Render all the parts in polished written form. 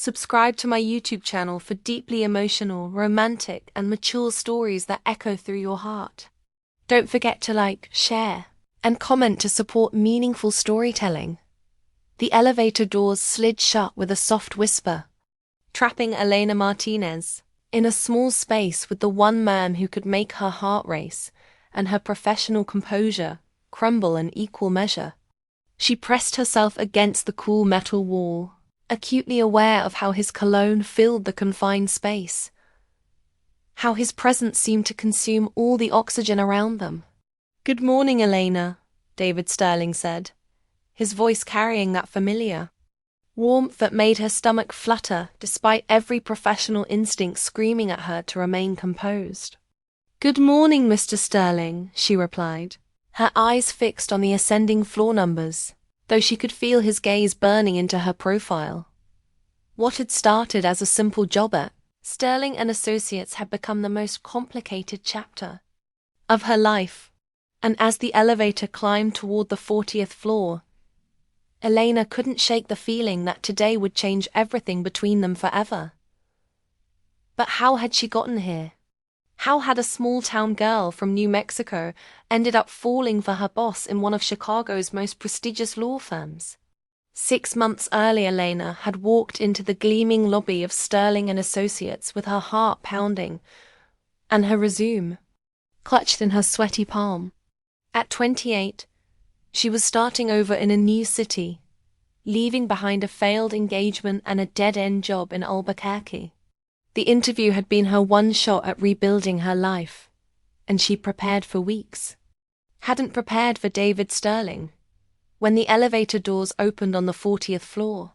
Subscribe to my YouTube channel for deeply emotional, romantic, and mature stories that echo through your heart. Don't forget to like, share, and comment to support meaningful storytelling. The elevator doors slid shut with a soft whisper, trapping Elena Martinez in a small space with the one man who could make her heart race and her professional composure crumble in equal measure. She pressed herself against the cool metal wall, acutely aware of how his cologne filled the confined space, how his presence seemed to consume all the oxygen around them. "Good morning, Elena," David Sterling said, his voice carrying that familiar warmth that made her stomach flutter despite every professional instinct screaming at her to remain composed. "Good morning, Mr. Sterling," she replied, her eyes fixed on the ascending floor numbers, though she could feel his gaze burning into her profile. What had started as a simple job at Sterling and Associates had become the most complicated chapter of her life, and as the elevator climbed toward the 40th floor, Elena couldn't shake the feeling that today would change everything between them forever. But how had she gotten here? How had a small-town girl from New Mexico ended up falling for her boss in one of Chicago's most prestigious law firms? 6 months earlier, Elena had walked into the gleaming lobby of Sterling and Associates with her heart pounding and her resume clutched in her sweaty palm. At 28, she was starting over in a new city, leaving behind a failed engagement and a dead-end job in Albuquerque. The interview had been her one shot at rebuilding her life, and she prepared for weeks. Hadn't prepared for David Sterling when the elevator doors opened on the 40th floor,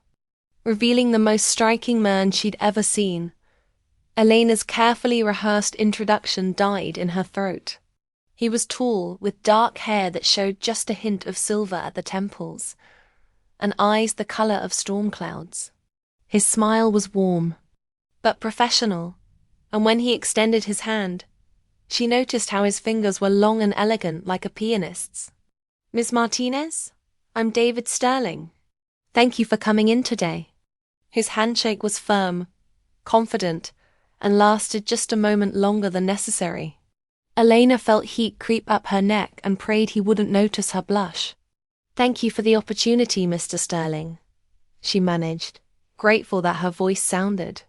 revealing the most striking man she'd ever seen. Elena's carefully rehearsed introduction died in her throat. He was tall, with dark hair that showed just a hint of silver at the temples, and eyes the color of storm clouds. His smile was warm, but professional, and when he extended his hand, she noticed how his fingers were long and elegant like a pianist's. "Ms. Martinez, I'm David Sterling. Thank you for coming in today." His handshake was firm, confident, and lasted just a moment longer than necessary. Elena felt heat creep up her neck and prayed he wouldn't notice her blush. "Thank you for the opportunity, Mr. Sterling," she managed, grateful that her voice sounded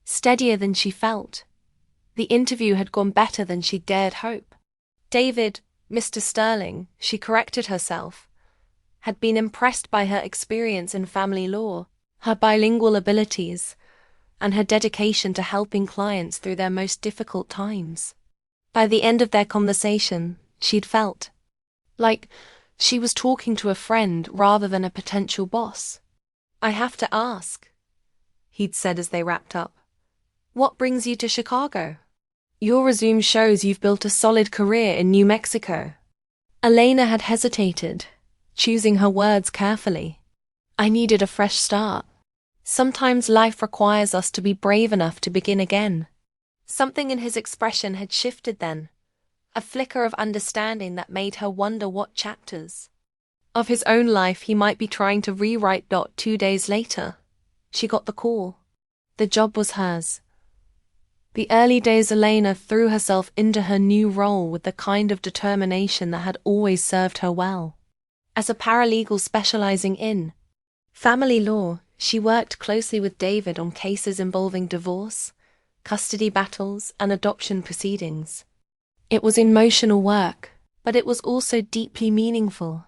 steadier than she felt. The interview had gone better than she dared hope. David, Mr. Sterling, she corrected herself, had been impressed by her experience in family law, her bilingual abilities, and her dedication to helping clients through their most difficult times. By the end of their conversation, she'd felt like she was talking to a friend rather than a potential boss. "I have to ask," he'd said as they wrapped up, "what brings you to Chicago? Your resume shows you've built a solid career in New Mexico." Elena had hesitated, choosing her words carefully. "I needed a fresh start. Sometimes life requires us to be brave enough to begin again." Something in his expression had shifted then, a flicker of understanding that made her wonder what chapters of his own life he might be trying to rewrite. 2 days later, she got the call. The job was hers. The early days Elena threw herself into her new role with the kind of determination that had always served her well. As a paralegal specializing in family law, she worked closely with David on cases involving divorce, custody battles, and adoption proceedings. It was emotional work, but it was also deeply meaningful.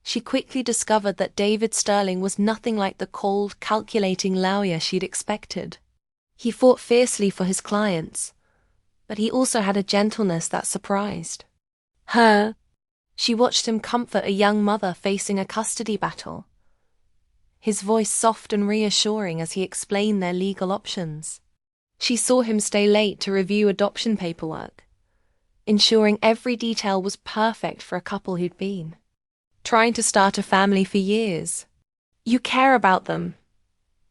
She quickly discovered that David Sterling was nothing like the cold, calculating lawyer she'd expected. He fought fiercely for his clients, but he also had a gentleness that surprised her. She watched him comfort a young mother facing a custody battle, his voice soft and reassuring as he explained their legal options. She saw him stay late to review adoption paperwork, ensuring every detail was perfect for a couple who'd been trying to start a family for years. "You care about them,"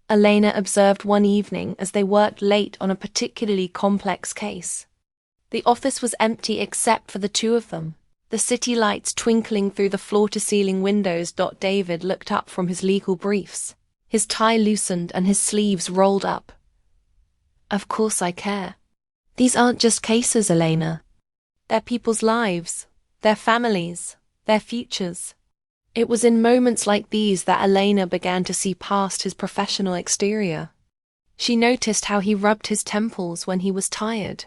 Elena observed one evening as they worked late on a particularly complex case. The office was empty except for the two of them, the city lights twinkling through the floor-to-ceiling windows. David looked up from his legal briefs, His tie loosened and his sleeves rolled up. Of course I care. These aren't just cases, Elena. They're people's lives, their families, their futures. It was in moments like these that Elena began to see past his professional exterior. She noticed how he rubbed his temples when he was tired,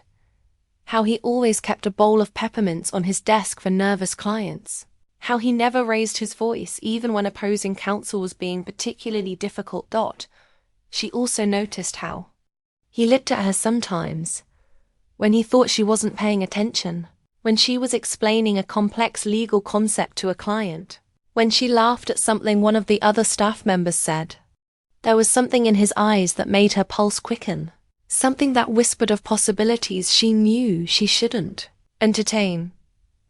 how he always kept a bowl of peppermints on his desk for nervous clients, how he never raised his voice even when opposing counsel was being particularly difficult. She also noticed how he looked at her sometimes when he thought she wasn't paying attention, when she was explaining a complex legal concept to a client, when she laughed at something one of the other staff members said. There was something in his eyes that made her pulse quicken, something that whispered of possibilities she knew she shouldn't entertain.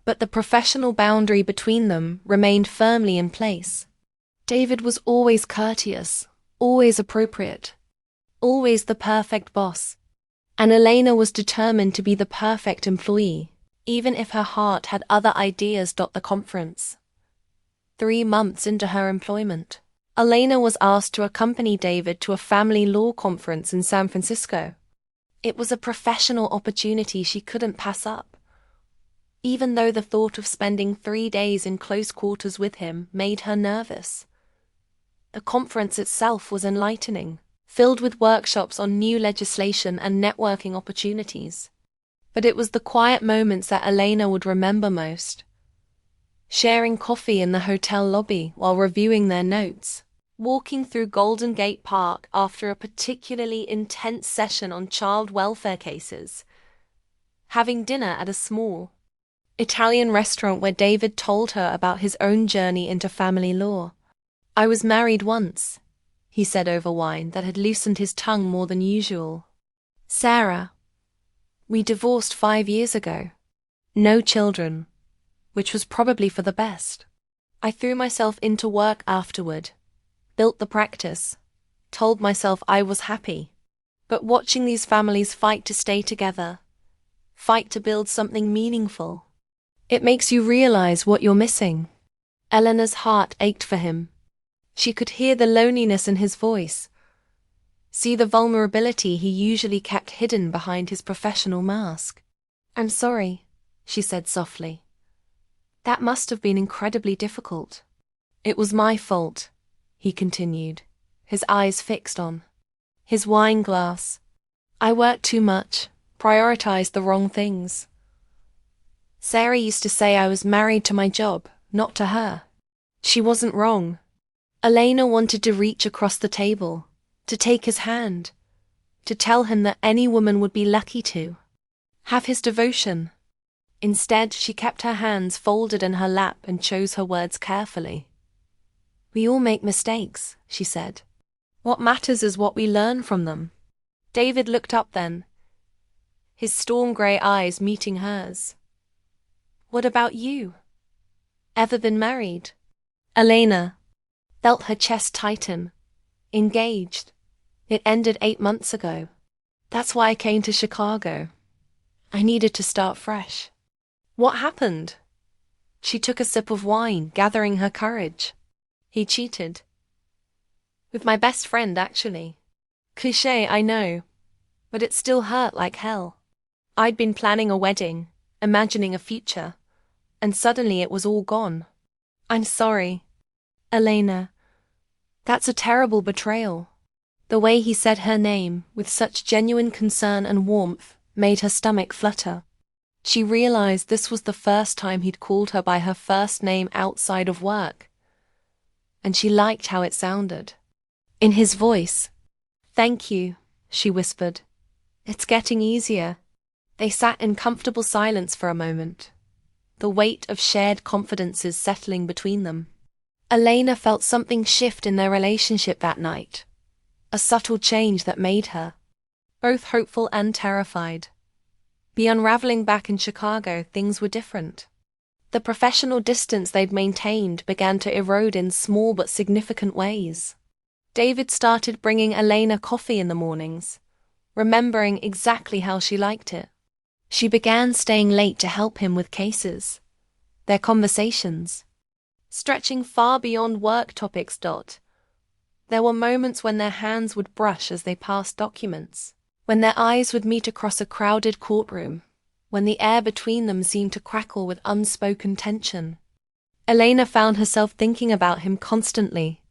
But the professional boundary between them remained firmly in place. David was always courteous, always appropriate, always the perfect boss. And Elena was determined to be the perfect employee, even if her heart had other ideas. The conference. 3 months into her employment, Elena was asked to accompany David to a family law conference in San Francisco. It was a professional opportunity she couldn't pass up, even though the thought of spending 3 days in close quarters with him made her nervous. The conference itself was enlightening, filled with workshops on new legislation and networking opportunities. But it was the quiet moments that Elena would remember most. Sharing coffee in the hotel lobby while reviewing their notes, walking through Golden Gate Park after a particularly intense session on child welfare cases, having dinner at a small Italian restaurant where David told her about his own journey into family law. I was married once, he said over wine that had loosened his tongue more than usual. Sarah. We divorced 5 years ago. No children, which was probably for the best. I threw myself into work afterward, built the practice, told myself I was happy. But watching these families fight to stay together, fight to build something meaningful, it makes you realize what you're missing. Elena's heart ached for him. She could hear the loneliness in his voice, see the vulnerability he usually kept hidden behind his professional mask. I'm sorry, she said softly. That must have been incredibly difficult. It was my fault, he continued, his eyes fixed on his wine glass. I worked too much, prioritized the wrong things. Sarah used to say I was married to my job, not to her. She wasn't wrong. Elena wanted to reach across the table, to take his hand, to tell him that any woman would be lucky to have his devotion. Instead, she kept her hands folded in her lap and chose her words carefully. We all make mistakes, she said. What matters is what we learn from them. David looked up then, his storm-grey eyes meeting hers. What about you? Ever been married? Elena felt her chest tighten. Engaged. It ended 8 months ago. That's why I came to Chicago. I needed to start fresh. What happened? She took a sip of wine, gathering her courage. He cheated. With my best friend, actually. Cliché, I know. But it still hurt like hell. I'd been planning a wedding, imagining a future, and suddenly it was all gone. I'm sorry, Elena. That's a terrible betrayal. The way he said her name, with such genuine concern and warmth, made her stomach flutter. She realized this was the first time he'd called her by her first name outside of work, and she liked how it sounded. In his voice. Thank you, she whispered. It's getting easier. They sat in comfortable silence for a moment, the weight of shared confidences settling between them. Elena felt something shift in their relationship that night, a subtle change that made her both hopeful and terrified. The unraveling back in Chicago, things were different. The professional distance they'd maintained began to erode in small but significant ways. David started bringing Elena coffee in the mornings, remembering exactly how she liked it. She began staying late to help him with cases, their conversations, stretching far beyond work topics. There were moments when their hands would brush as they passed documents, when their eyes would meet across a crowded courtroom, when the air between them seemed to crackle with unspoken tension. Elena found herself thinking about him constantly,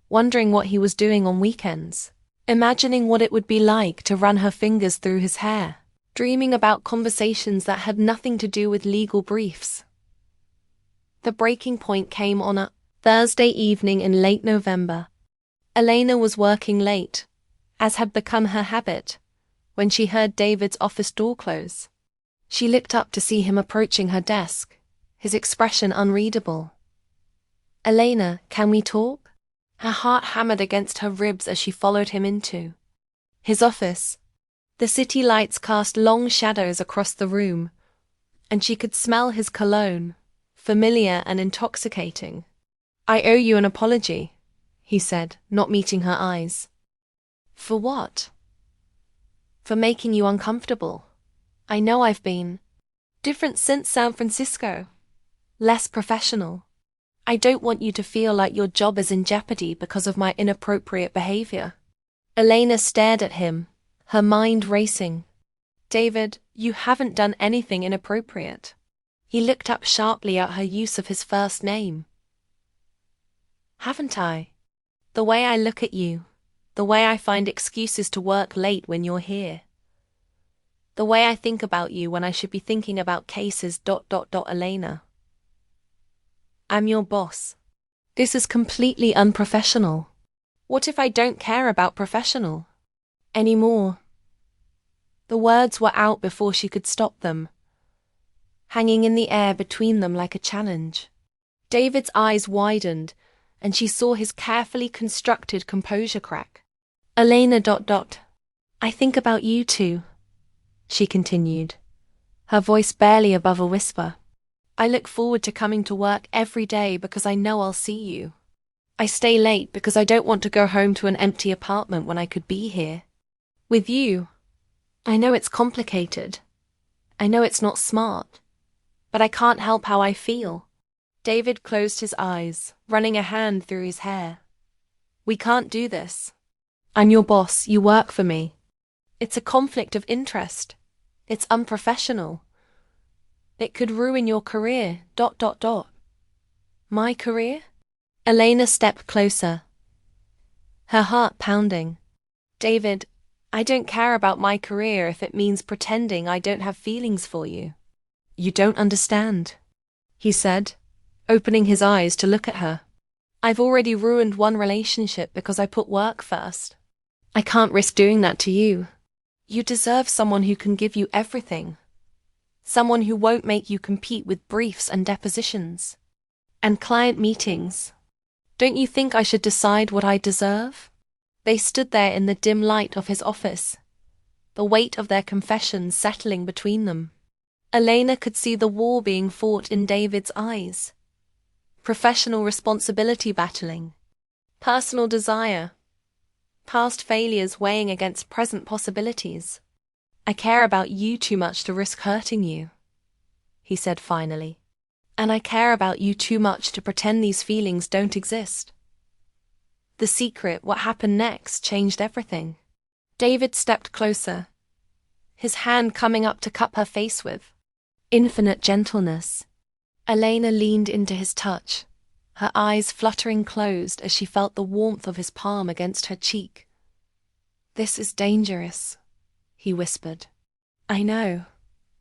wondering what he was doing on weekends, imagining what it would be like to run her fingers through his hair, dreaming about conversations that had nothing to do with legal briefs. The breaking point came on a Thursday evening in late November. Elena was working late, as had become her habit, when she heard David's office door close. She looked up to see him approaching her desk, his expression unreadable. "Elena, can we talk?" Her heart hammered against her ribs as she followed him into his office. The city lights cast long shadows across the room, and she could smell his cologne, familiar and intoxicating. "I owe you an apology," he said, not meeting her eyes. "For what?" "For making you uncomfortable. I know I've been different since San Francisco. Less professional. I don't want you to feel like your job is in jeopardy because of my inappropriate behavior." Elena stared at him, her mind racing. "David, you haven't done anything inappropriate." He looked up sharply at her use of his first name. "Haven't I? The way I look at you, the way I find excuses to work late when you're here. The way I think about you when I should be thinking about cases. Elena. I'm your boss. This is completely unprofessional. What if I don't care about professional anymore?" The words were out before she could stop them, hanging in the air between them like a challenge. David's eyes widened, and she saw his carefully constructed composure crack. "Elena. I think about you too," she continued, her voice barely above a whisper. "I look forward to coming to work every day because I know I'll see you. I stay late because I don't want to go home to an empty apartment when I could be here with you. I know it's complicated. I know it's not smart, but I can't help how I feel." David closed his eyes, running a hand through his hair. "We can't do this. I'm your boss, you work for me. It's a conflict of interest. It's unprofessional. It could ruin your career. My career?" Elena stepped closer, her heart pounding. "David, I don't care about my career if it means pretending I don't have feelings for you." "You don't understand," he said, opening his eyes to look at her. "I've already ruined one relationship because I put work first. I can't risk doing that to you. You deserve someone who can give you everything. Someone who won't make you compete with briefs and depositions and client meetings. Don't you think I should decide what I deserve?" They stood there in the dim light of his office, the weight of their confessions settling between them. Elena could see the war being fought in David's eyes. Professional responsibility battling, personal desire, past failures weighing against present possibilities. "I care about you too much to risk hurting you," he said finally. "And I care about you too much to pretend these feelings don't exist." The secret, what happened next, changed everything. David stepped closer, his hand coming up to cup her face with infinite gentleness. Elena leaned into his touch, her eyes fluttering closed as she felt the warmth of his palm against her cheek. "This is dangerous," he whispered. "I know,"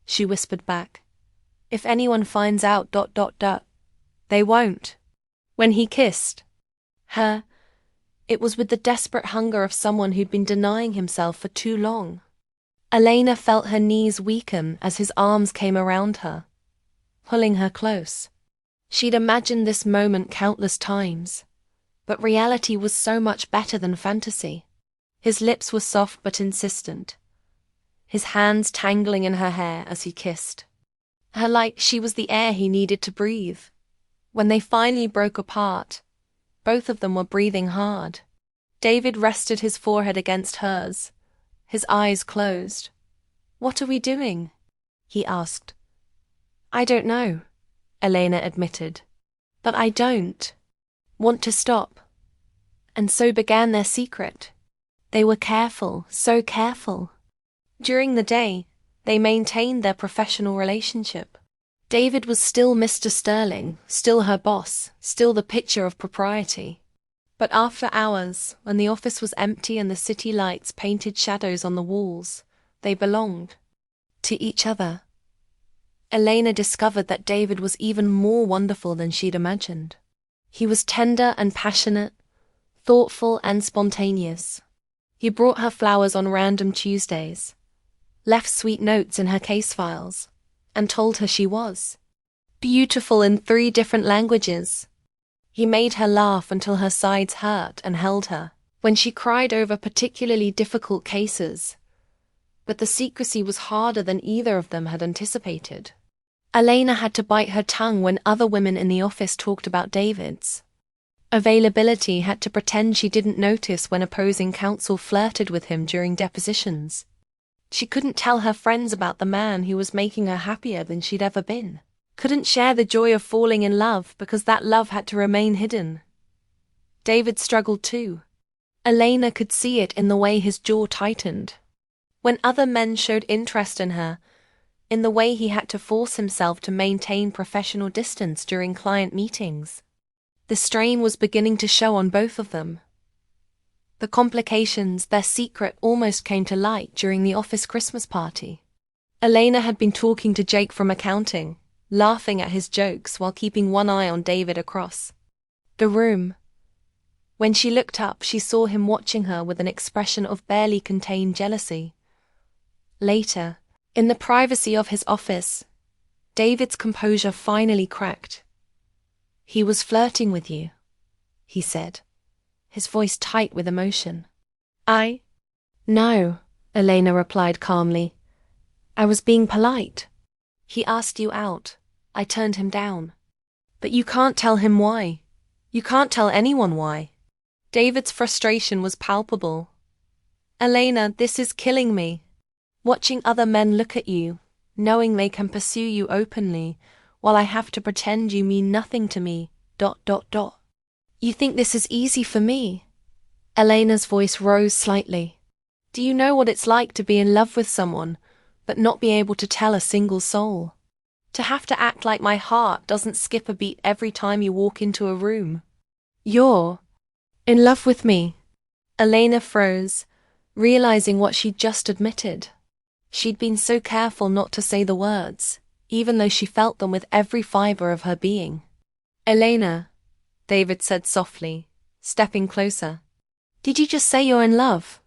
she whispered back. "If anyone finds out. They won't." When he kissed her, it was with the desperate hunger of someone who'd been denying himself for too long. Elena felt her knees weaken as his arms came around her, pulling her close. She'd imagined this moment countless times, but reality was so much better than fantasy. His lips were soft but insistent, his hands tangling in her hair as he kissed her like she was the air he needed to breathe. When they finally broke apart, both of them were breathing hard. David rested his forehead against hers, his eyes closed. "What are we doing?" he asked. "I don't know," Elena admitted. "But I don't want to stop." And so began their secret. They were careful, so careful. During the day, they maintained their professional relationship. David was still Mr. Sterling, still her boss, still the picture of propriety. But after hours, when the office was empty and the city lights painted shadows on the walls, they belonged to each other. Elena discovered that David was even more wonderful than she'd imagined. He was tender and passionate, thoughtful and spontaneous. He brought her flowers on random Tuesdays, left sweet notes in her case files, and told her she was beautiful in 3 different languages. He made her laugh until her sides hurt and held her when she cried over particularly difficult cases. But the secrecy was harder than either of them had anticipated. Elena had to bite her tongue when other women in the office talked about David's availability, had to pretend she didn't notice when opposing counsel flirted with him during depositions. She couldn't tell her friends about the man who was making her happier than she'd ever been. Couldn't share the joy of falling in love because that love had to remain hidden. David struggled too. Elena could see it in the way his jaw tightened when other men showed interest in her, in the way he had to force himself to maintain professional distance during client meetings. The strain was beginning to show on both of them. The complications, their secret, almost came to light during the office Christmas party. Elena had been talking to Jake from accounting, laughing at his jokes while keeping one eye on David across the room. When she looked up, she saw him watching her with an expression of barely contained jealousy. Later, in the privacy of his office, David's composure finally cracked. "He was flirting with you," he said, his voice tight with emotion. No, Elena replied calmly. "I was being polite. He asked you out. I turned him down." "But you can't tell him why. You can't tell anyone why." David's frustration was palpable. "Elena, this is killing me. Watching other men look at you, knowing they can pursue you openly, while I have to pretend you mean nothing to me, ... You think this is easy for me?" Elena's voice rose slightly. "Do you know what it's like to be in love with someone, but not be able to tell a single soul? To have to act like my heart doesn't skip a beat every time you walk into a room?" "You're in love with me?" Elena froze, realizing what she'd just admitted. She'd been so careful not to say the words, even though she felt them with every fiber of her being. "Elena," David said softly, stepping closer. "Did you just say you're in love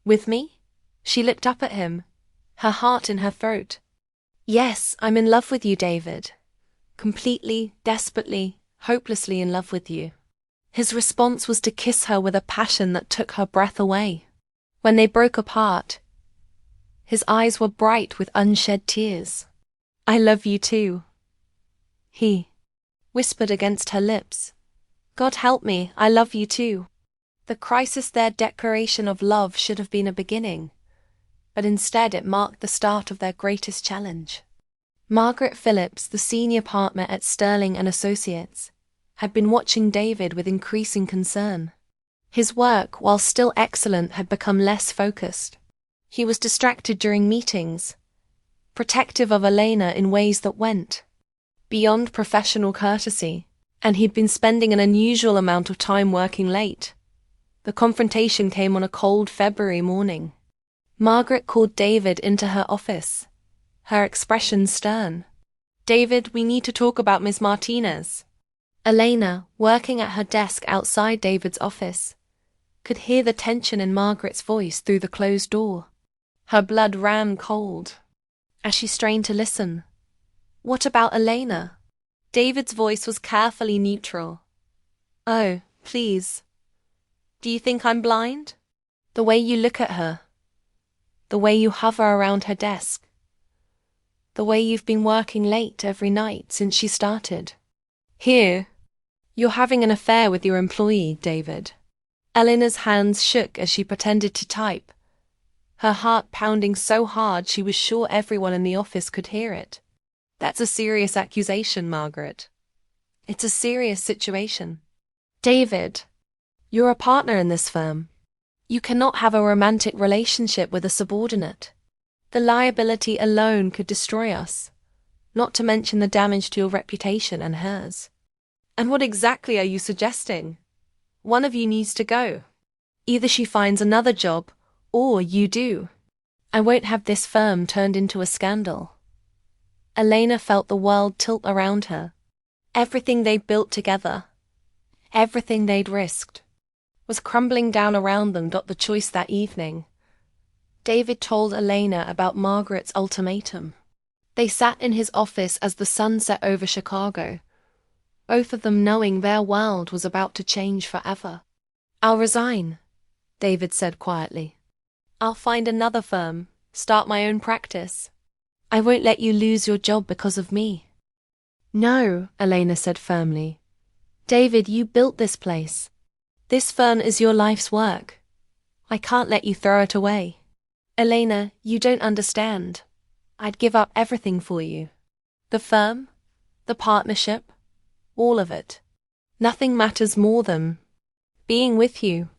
with me?" She looked up at him, her heart in her throat. "Yes, I'm in love with you, David. Completely, desperately, hopelessly in love with you." His response was to kiss her with a passion that took her breath away. When they broke apart, his eyes were bright with unshed tears. "I love you too," he whispered against her lips. "God help me, I love you too." The crisis, their declaration of love, should have been a beginning, but instead it marked the start of their greatest challenge. Margaret Phillips, the senior partner at Sterling and Associates, had been watching David with increasing concern. His work, while still excellent, had become less focused. He was distracted during meetings, protective of Elena in ways that went beyond professional courtesy, and he'd been spending an unusual amount of time working late. The confrontation came on a cold February morning. Margaret called David into her office, her expression stern. "David, we need to talk about Ms. Martinez." Elena, working at her desk outside David's office, could hear the tension in Margaret's voice through the closed door. Her blood ran cold as she strained to listen. "What about Elena?" David's voice was carefully neutral. "Oh, please. Do you think I'm blind? The way you look at her, the way you hover around her desk, the way you've been working late every night since she started. Here, you're having an affair with your employee, David." Elena's hands shook as she pretended to type, her heart pounding so hard she was sure everyone in the office could hear it. "That's a serious accusation, Margaret. It's a serious situation." "David, You're a partner in this firm. You cannot have a romantic relationship with a subordinate. The liability alone could destroy us, not to mention the damage to your reputation and hers. And what exactly are you suggesting? One of you needs to go. Either she finds another job, or you do. I won't have this firm turned into a scandal. Elena felt the world tilt around her. Everything they'd built together, everything they'd risked, was crumbling down around them. The choice that evening. David told Elena about Margaret's ultimatum. They sat in his office as the sun set over Chicago, both of them knowing their world was about to change forever. I'll resign, David said quietly. I'll find another firm, start my own practice. I won't let you lose your job because of me. No, Elena said firmly. David, you built this place. This firm is your life's work. I can't let you throw it away. Elena, you don't understand. I'd give up everything for you. The firm, the partnership, all of it. Nothing matters more than being with you.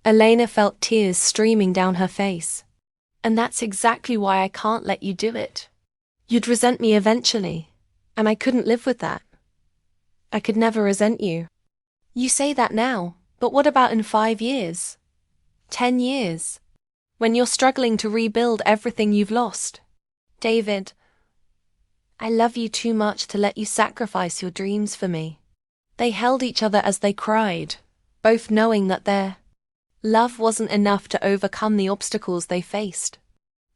Elena felt tears streaming down her face. And that's exactly why I can't let you do it. You'd resent me eventually, and I couldn't live with that. I could never resent you. You say that now, but what about in 5 years? 10 years? When you're struggling to rebuild everything you've lost? David, I love you too much to let you sacrifice your dreams for me. They held each other as they cried, both knowing that their love wasn't enough to overcome the obstacles they faced.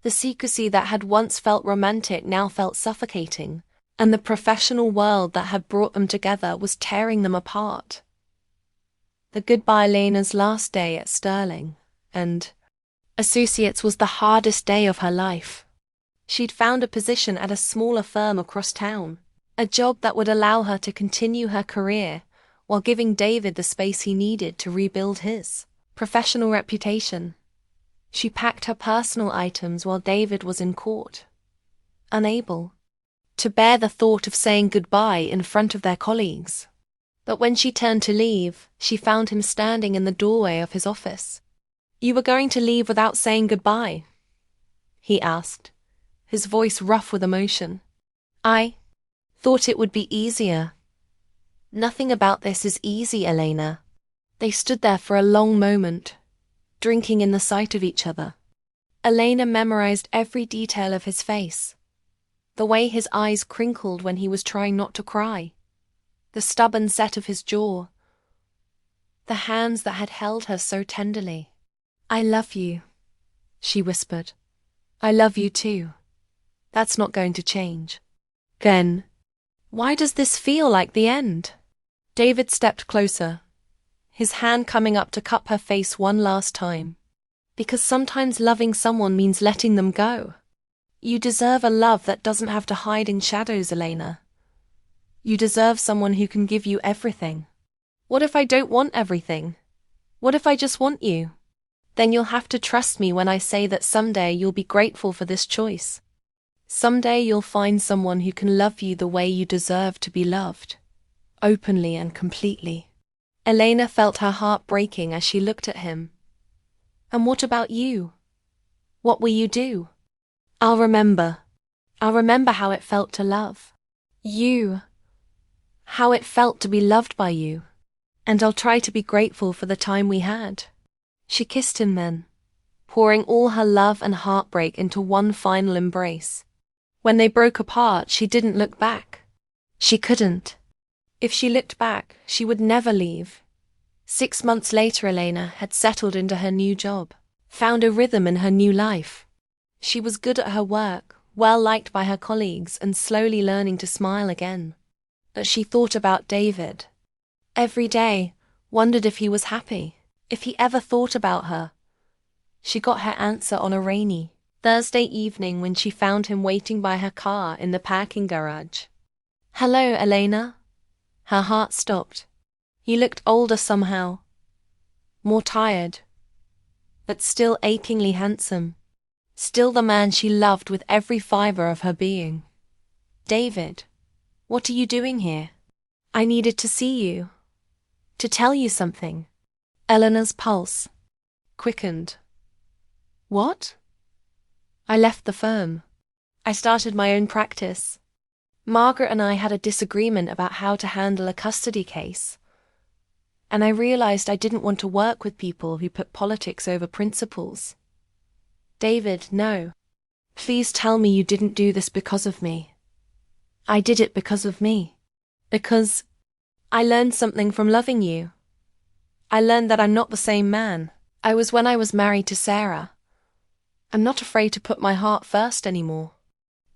The secrecy that had once felt romantic now felt suffocating, and the professional world that had brought them together was tearing them apart. The goodbye Lena's last day at Sterling and Associates was the hardest day of her life. She'd found a position at a smaller firm across town, a job that would allow her to continue her career while giving David the space he needed to rebuild his professional reputation. She packed her personal items while David was in court, unable to bear the thought of saying goodbye in front of their colleagues. But when she turned to leave, she found him standing in the doorway of his office. You were going to leave without saying goodbye? He asked, his voice rough with emotion. I thought it would be easier. Nothing about this is easy, Elena. They stood there for a long moment, drinking in the sight of each other. Elena memorized every detail of his face. The way his eyes crinkled when he was trying not to cry. The stubborn set of his jaw. The hands that had held her so tenderly. I love you, she whispered. I love you too. That's not going to change. Then, why does this feel like the end? David stepped closer, his hand coming up to cup her face one last time. Because sometimes loving someone means letting them go. You deserve a love that doesn't have to hide in shadows, Elena. You deserve someone who can give you everything. What if I don't want everything? What if I just want you? Then you'll have to trust me when I say that someday you'll be grateful for this choice. Someday you'll find someone who can love you the way you deserve to be loved, openly and completely. Elena felt her heart breaking as she looked at him. And what about you? What will you do? I'll remember. I'll remember how it felt to love you, how it felt to be loved by you, and I'll try to be grateful for the time we had. She kissed him then, pouring all her love and heartbreak into one final embrace. When they broke apart, she didn't look back. She couldn't. If she looked back, she would never leave. 6 months later, Elena had settled into her new job, found a rhythm in her new life. She was good at her work, well liked by her colleagues, and slowly learning to smile again. But she thought about David. Every day, wondered if he was happy, if he ever thought about her. She got her answer on a rainy Thursday evening when she found him waiting by her car in the parking garage. Hello, Elena. Her heart stopped. He looked older somehow, more tired, but still achingly handsome. Still the man she loved with every fiber of her being. David, what are you doing here? I needed to see you, to tell you something. Eleanor's pulse quickened. What? I left the firm. I started my own practice. Margaret and I had a disagreement about how to handle a custody case. And I realized I didn't want to work with people who put politics over principles. David, no. Please tell me you didn't do this because of me. I did it because of me. Because I learned something from loving you. I learned that I'm not the same man I was when I was married to Sarah. I'm not afraid to put my heart first anymore.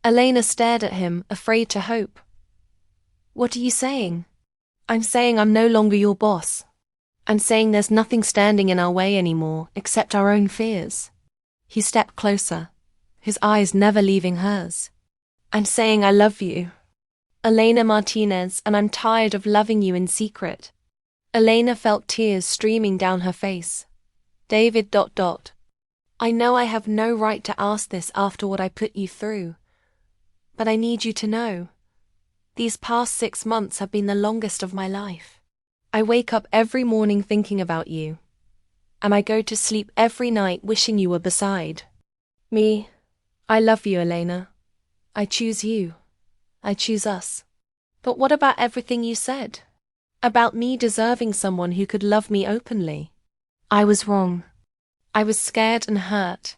Elena stared at him, afraid to hope. What are you saying? I'm saying I'm no longer your boss. I'm saying there's nothing standing in our way anymore except our own fears. He stepped closer, his eyes never leaving hers. I'm saying I love you, Elena Martinez, and I'm tired of loving you in secret. Elena felt tears streaming down her face. David. I know I have no right to ask this after what I put you through, but I need you to know. These past 6 months have been the longest of my life. I wake up every morning thinking about you, and I go to sleep every night wishing you were beside me. I love you, Elena. I choose you. I choose us. But what about everything you said? About me deserving someone who could love me openly? I was wrong. I was scared and hurt,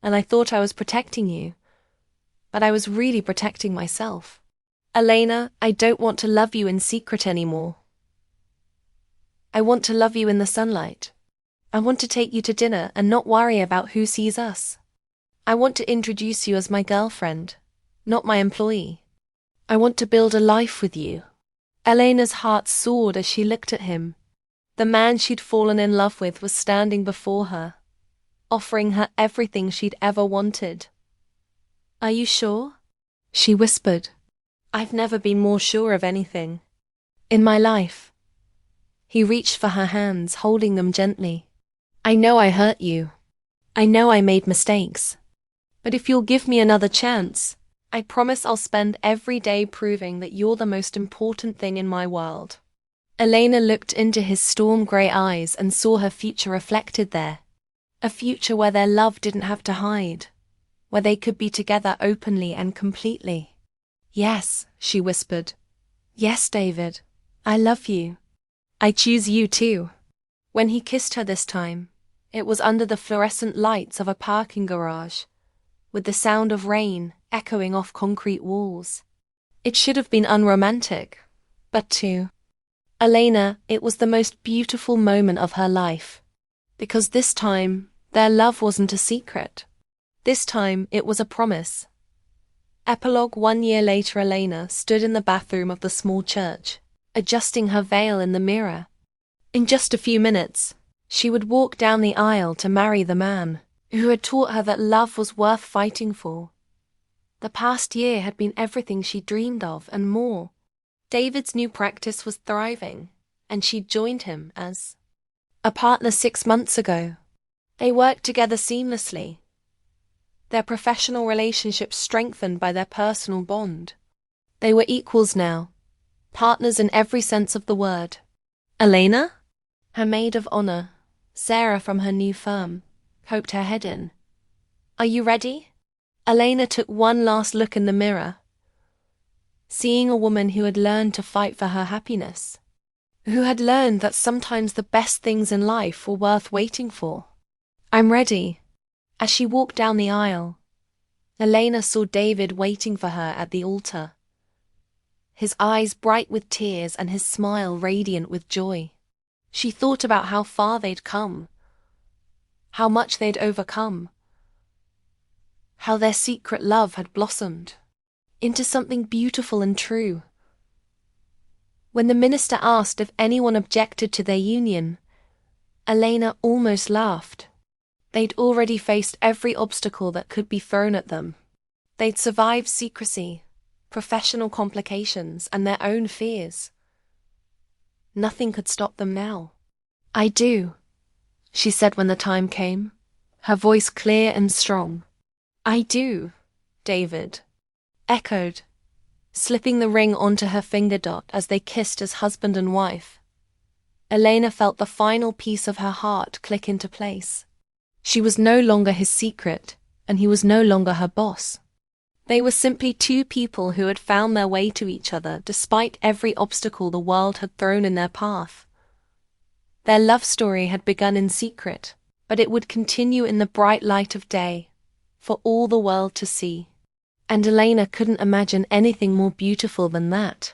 and I thought I was protecting you, but I was really protecting myself. Elena, I don't want to love you in secret anymore. I want to love you in the sunlight. I want to take you to dinner and not worry about who sees us. I want to introduce you as my girlfriend, not my employee. I want to build a life with you. Elena's heart soared as she looked at him. The man she'd fallen in love with was standing before her, offering her everything she'd ever wanted. Are you sure? She whispered. I've never been more sure of anything in my life. He reached for her hands, holding them gently. I know I hurt you. I know I made mistakes. But if you'll give me another chance, I promise I'll spend every day proving that you're the most important thing in my world. Elena looked into his storm-grey eyes and saw her future reflected there. A future where their love didn't have to hide, where they could be together openly and completely. Yes, she whispered. Yes, David. I love you. I choose you too. When he kissed her this time, it was under the fluorescent lights of a parking garage, with the sound of rain echoing off concrete walls. It should have been unromantic, but to Elena, it was the most beautiful moment of her life. Because this time, their love wasn't a secret. This time, it was a promise. Epilogue. 1 year later, Elena stood in the bathroom of the small church, adjusting her veil in the mirror. In just a few minutes, she would walk down the aisle to marry the man who had taught her that love was worth fighting for. The past year had been everything she dreamed of and more. David's new practice was thriving, and she'd joined him as a partner 6 months ago. They worked together seamlessly, their professional relationship strengthened by their personal bond. They were equals now, partners in every sense of the word. Elena? Her maid of honor, Sarah from her new firm, poked her head in. Are you ready? Elena took one last look in the mirror, seeing a woman who had learned to fight for her happiness, who had learned that sometimes the best things in life were worth waiting for. I'm ready. As she walked down the aisle, Elena saw David waiting for her at the altar, his eyes bright with tears and his smile radiant with joy. She thought about how far they'd come, how much they'd overcome, how their secret love had blossomed into something beautiful and true. When the minister asked if anyone objected to their union, Elena almost laughed. They'd already faced every obstacle that could be thrown at them. They'd survived secrecy, professional complications, and their own fears. Nothing could stop them now. I do, she said when the time came, her voice clear and strong. I do, David echoed, slipping the ring onto her finger as they kissed as husband and wife. Elena felt the final piece of her heart click into place. She was no longer his secret, and he was no longer her boss. They were simply two people who had found their way to each other despite every obstacle the world had thrown in their path. Their love story had begun in secret, but it would continue in the bright light of day, for all the world to see. And Elena couldn't imagine anything more beautiful than that.